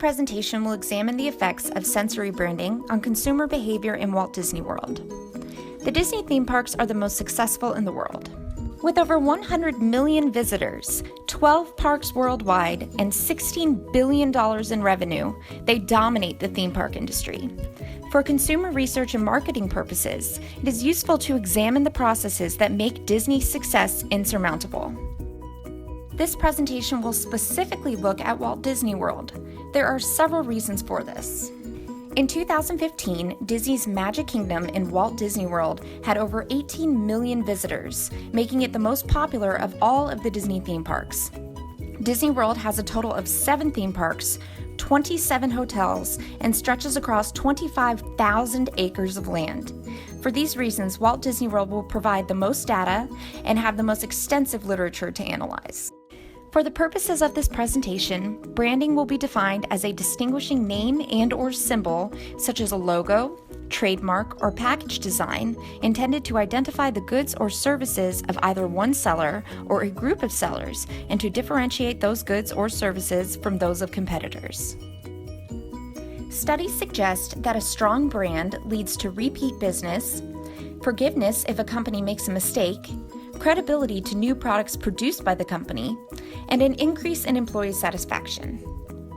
presentation will examine the effects of sensory branding on consumer behavior in Walt Disney World. The Disney theme parks are the most successful in the world. With over 100 million visitors, 12 parks worldwide, and $16 billion in revenue, they dominate the theme park industry. For consumer research and marketing purposes, it is useful to examine the processes that make Disney's success insurmountable. This presentation will specifically look at Walt Disney World. There are several reasons for this. In 2015, Disney's Magic Kingdom in Walt Disney World had over 18 million visitors, making it the most popular of all of the Disney theme parks. Disney World has a total of 7 theme parks, 27 hotels, and stretches across 25,000 acres of land. For these reasons, Walt Disney World will provide the most data and have the most extensive literature to analyze. For the purposes of this presentation, branding will be defined as a distinguishing name and/or symbol, such as a logo, trademark, or package design, intended to identify the goods or services of either one seller or a group of sellers, and to differentiate those goods or services from those of competitors. Studies suggest that a strong brand leads to repeat business, forgiveness if a company makes a mistake, credibility to new products produced by the company, and an increase in employee satisfaction.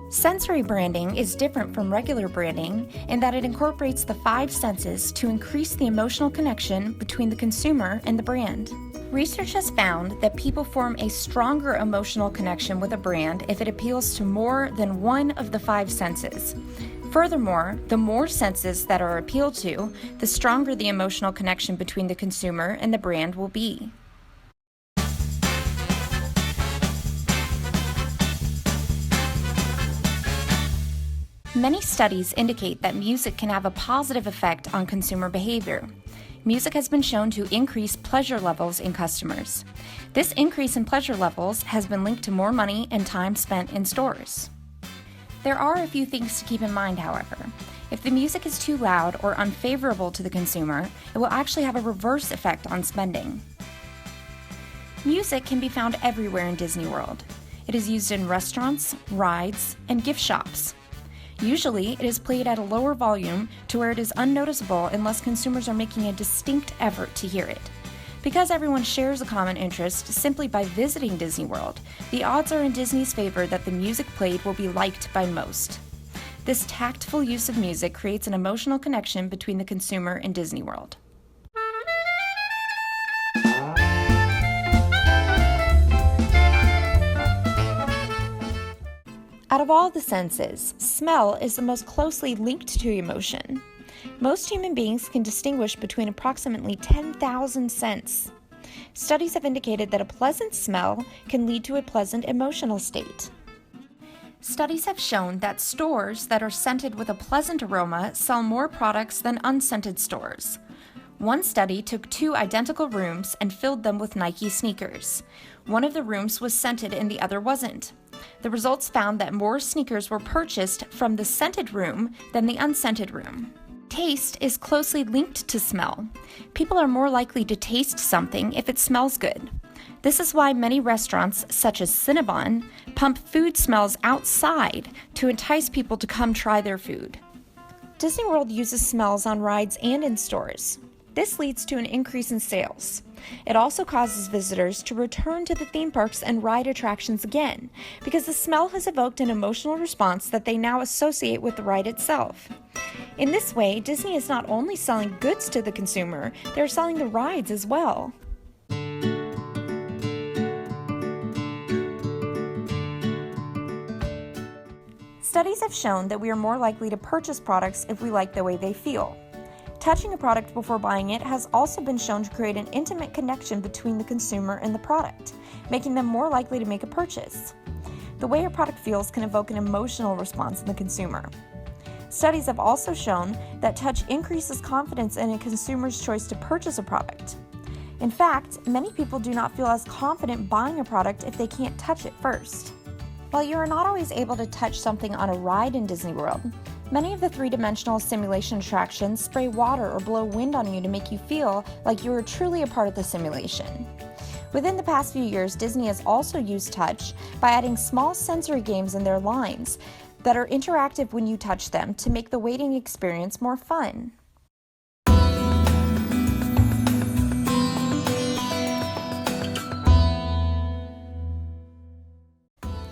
Sensory branding is different from regular branding in that it incorporates the 5 senses to increase the emotional connection between the consumer and the brand. Research has found that people form a stronger emotional connection with a brand if it appeals to more than one of the 5 senses. Furthermore, the more senses that are appealed to, the stronger the emotional connection between the consumer and the brand will be. Many studies indicate that music can have a positive effect on consumer behavior. Music has been shown to increase pleasure levels in customers. This increase in pleasure levels has been linked to more money and time spent in stores. There are a few things to keep in mind, however. If the music is too loud or unfavorable to the consumer, it will actually have a reverse effect on spending. Music can be found everywhere in Disney World. It is used in restaurants, rides, and gift shops. Usually, it is played at a lower volume to where it is unnoticeable unless consumers are making a distinct effort to hear it. Because everyone shares a common interest simply by visiting Disney World, the odds are in Disney's favor that the music played will be liked by most. This tactful use of music creates an emotional connection between the consumer and Disney World. Out of all the senses, smell is the most closely linked to emotion. Most human beings can distinguish between approximately 10,000 scents. Studies have indicated that a pleasant smell can lead to a pleasant emotional state. Studies have shown that stores that are scented with a pleasant aroma sell more products than unscented stores. One study took 2 identical rooms and filled them with Nike sneakers. One of the rooms was scented and the other wasn't. The results found that more sneakers were purchased from the scented room than the unscented room. Taste is closely linked to smell. People are more likely to taste something if it smells good. This is why many restaurants, such as Cinnabon, pump food smells outside to entice people to come try their food. Disney World uses smells on rides and in stores. This leads to an increase in sales. It also causes visitors to return to the theme parks and ride attractions again, because the smell has evoked an emotional response that they now associate with the ride itself. In this way, Disney is not only selling goods to the consumer, they're selling the rides as well. Studies have shown that we are more likely to purchase products if we like the way they feel. Touching a product before buying it has also been shown to create an intimate connection between the consumer and the product, making them more likely to make a purchase. The way a product feels can evoke an emotional response in the consumer. Studies have also shown that touch increases confidence in a consumer's choice to purchase a product. In fact, many people do not feel as confident buying a product if they can't touch it first. While you are not always able to touch something on a ride in Disney World, many of the 3-dimensional simulation attractions spray water or blow wind on you to make you feel like you are truly a part of the simulation. Within the past few years, Disney has also used touch by adding small sensory games in their lines. that are interactive when you touch them to make the waiting experience more fun.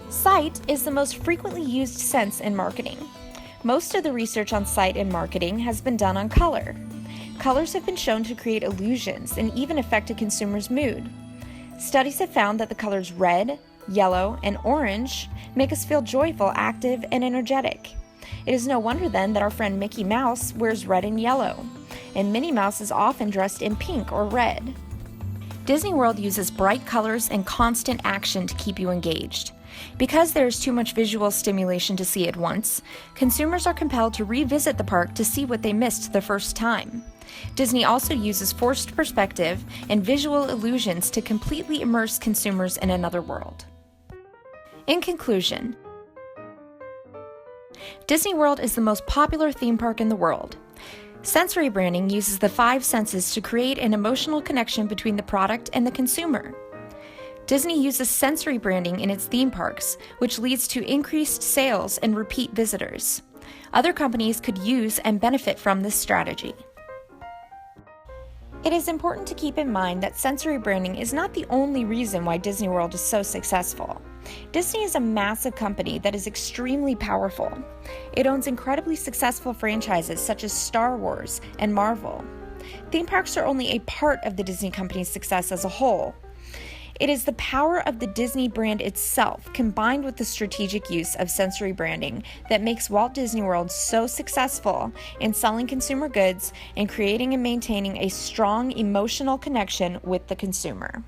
Sight is the most frequently used sense in marketing. Most of the research on sight in marketing has been done on color. Colors have been shown to create illusions and even affect a consumer's mood. Studies have found that the colors red, yellow, and orange make us feel joyful, active, and energetic. It is no wonder then that our friend Mickey Mouse wears red and yellow, and Minnie Mouse is often dressed in pink or red. Disney World uses bright colors and constant action to keep you engaged. Because there is too much visual stimulation to see at once, consumers are compelled to revisit the park to see what they missed the first time. Disney also uses forced perspective and visual illusions to completely immerse consumers in another world. In conclusion, Disney World is the most popular theme park in the world. Sensory branding uses the 5 senses to create an emotional connection between the product and the consumer. Disney uses sensory branding in its theme parks, which leads to increased sales and repeat visitors. Other companies could use and benefit from this strategy. It is important to keep in mind that sensory branding is not the only reason why Disney World is so successful. Disney is a massive company that is extremely powerful. It owns incredibly successful franchises such as Star Wars and Marvel. Theme parks are only a part of the Disney company's success as a whole. It is the power of the Disney brand itself, combined with the strategic use of sensory branding, that makes Walt Disney World so successful in selling consumer goods and creating and maintaining a strong emotional connection with the consumer.